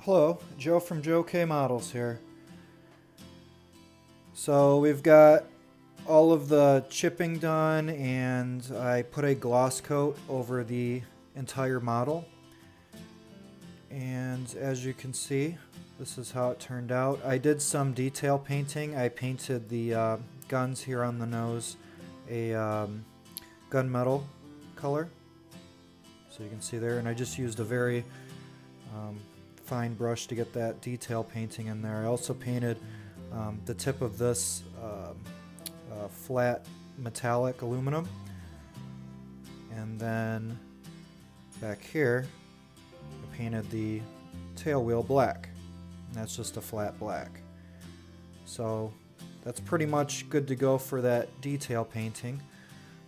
Hello, Joe from Joe K Models here. So we've got all of the chipping done and I put a gloss coat over the entire model. And as you can see, this is how it turned out. I did some detail painting. I painted the guns here on the nose a gunmetal color. So you can see there, and I just used a very fine brush to get that detail painting in there. I also painted the tip of this flat metallic aluminum, and then back here I painted the tail wheel black, and that's just a flat black. So that's pretty much good to go for that detail painting.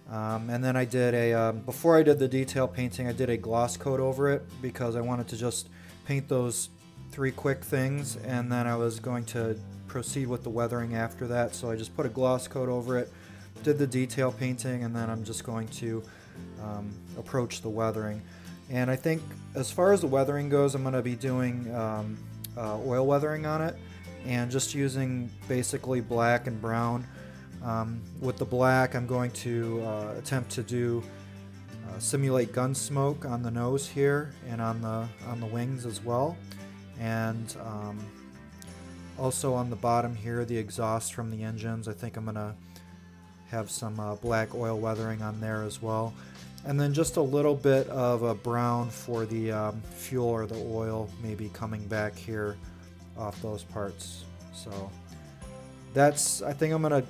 And then I did a, before I did the detail painting, I did a gloss coat over it because I wanted to just paint those three quick things, and then I was going to proceed with the weathering after that. So I just put a gloss coat over it, did the detail painting, and then I'm just going to approach the weathering. And I think as far as the weathering goes, I'm going to be doing oil weathering on it, and just using basically black and brown. With the black, I'm going to attempt to do simulate gun smoke on the nose here and on the wings as well, and also on the bottom here, the exhaust from the engines. I think I'm gonna have some black oil weathering on there as well, and then just a little bit of a brown for the fuel or the oil maybe coming back here off those parts. So that's, I think I'm gonna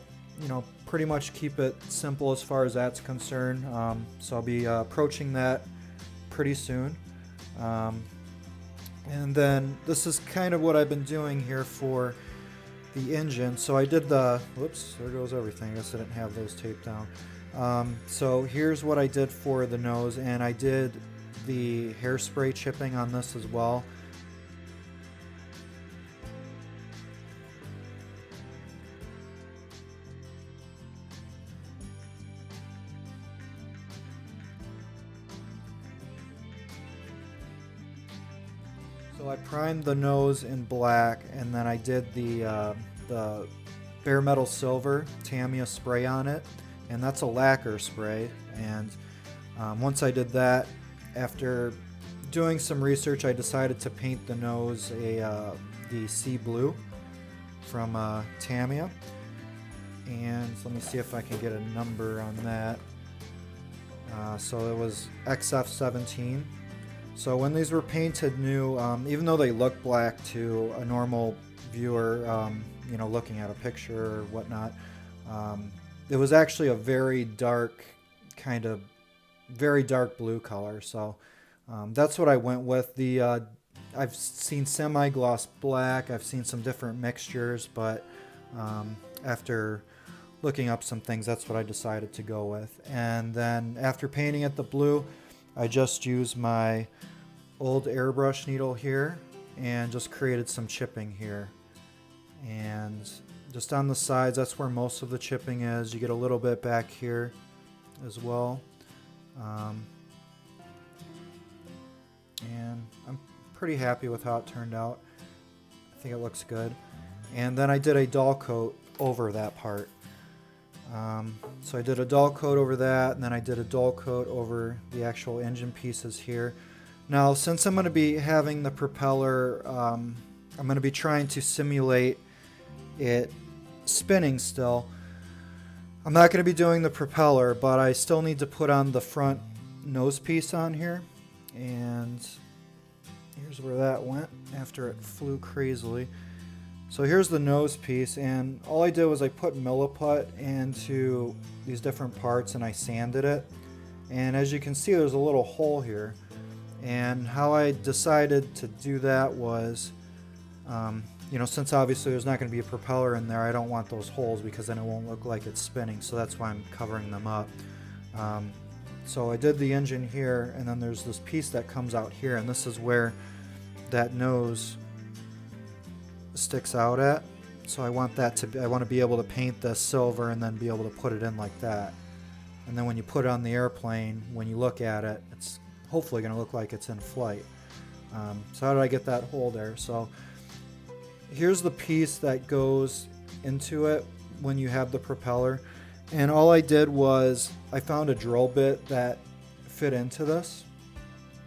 pretty much keep it simple as far as that's concerned. So I'll be approaching that pretty soon. And then this is kind of what I've been doing here for the engine. So I did the, whoops, there goes everything. I guess I didn't have those taped down. So here's what I did for the nose, and I did the hairspray chipping on this as well. So I primed the nose in black, and then I did the bare metal silver Tamiya spray on it, and that's a lacquer spray. And once I did that, after doing some research, I decided to paint the nose the sea blue from Tamiya. And let me see if I can get a number on that. So it was XF17. So when these were painted new, even though they look black to a normal viewer, looking at a picture or whatnot, it was actually a very dark, very dark blue color. So that's what I went with. I've seen semi-gloss black, I've seen some different mixtures, but after looking up some things, that's what I decided to go with. And then after painting it the blue, I just used my old airbrush needle here and just created some chipping here. And just on the sides, that's where most of the chipping is. You get a little bit back here as well. And I'm pretty happy with how it turned out. I think it looks good. And then I did a dull coat over that part. So I did a dull coat over that, and then I did a dull coat over the actual engine pieces here. Now, since I'm going to be having the propeller, I'm going to be trying to simulate it spinning still. I'm not going to be doing the propeller, but I still need to put on the front nose piece on here. And here's where that went after it flew crazily. So here's the nose piece, and all I did was I put milliput into these different parts and I sanded it. And as you can see, there's a little hole here. And how I decided to do that was, since obviously there's not going to be a propeller in there, I don't want those holes because then it won't look like it's spinning. So that's why I'm covering them up. So I did the engine here, and then there's this piece that comes out here, and this is where that nose sticks out at. So I want to be able to paint the silver and then be able to put it in like that. And then when you put it on the airplane, when you look at it, it's hopefully going to look like it's in flight. So how did I get that hole there? So here's the piece that goes into it when you have the propeller. And all I did was I found a drill bit that fit into this,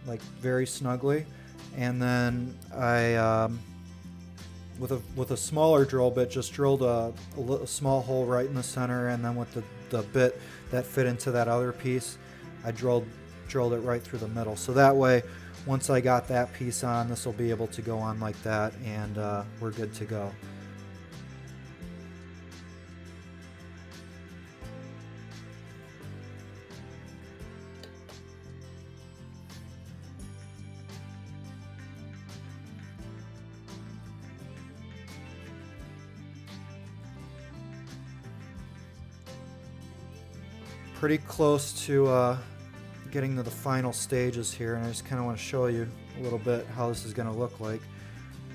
like very snugly. And then I, with a smaller drill bit, just drilled a small hole right in the center. And then with the bit that fit into that other piece, I drilled it right through the middle. So that way, once I got that piece on, this will be able to go on like that, and we're good to go. Pretty close to getting to the final stages here, and I just kind of want to show you a little bit how this is going to look like.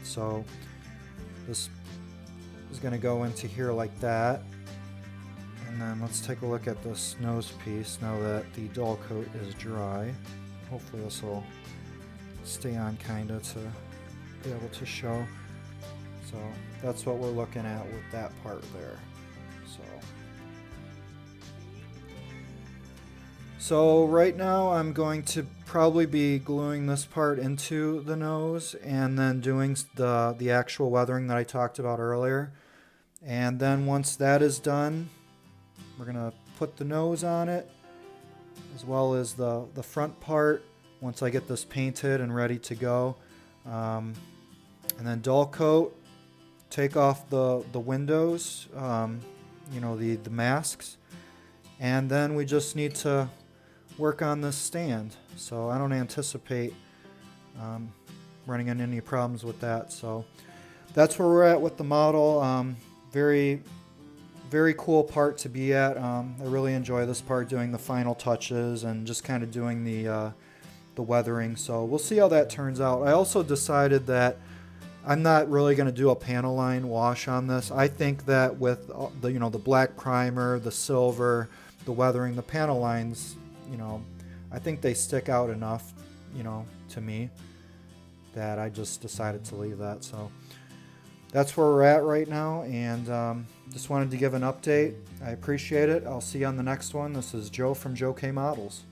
So this is going to go into here like that, and then let's take a look at this nose piece now that the dull coat is dry. Hopefully this will stay on kinda to be able to show. So that's what we're looking at with that part there. So right now I'm going to probably be gluing this part into the nose and then doing the actual weathering that I talked about earlier. And then once that is done, we're going to put the nose on it as well as the front part once I get this painted and ready to go. And then dull coat, take off the windows, you know, the masks. And then we just need to work on this stand, so I don't anticipate running into any problems with that. So that's where we're at with the model. Very cool part to be at. I really enjoy this part, doing the final touches and just kind of doing the weathering. So we'll see how that turns out. I also decided that I'm not really going to do a panel line wash on this. I think that with the black primer, the silver, the weathering, the panel lines, I think they stick out enough, to me, that I just decided to leave that. So that's where we're at right now, and just wanted to give an update. I appreciate it. I'll see you on the next one. This is Joe from Joe K Models.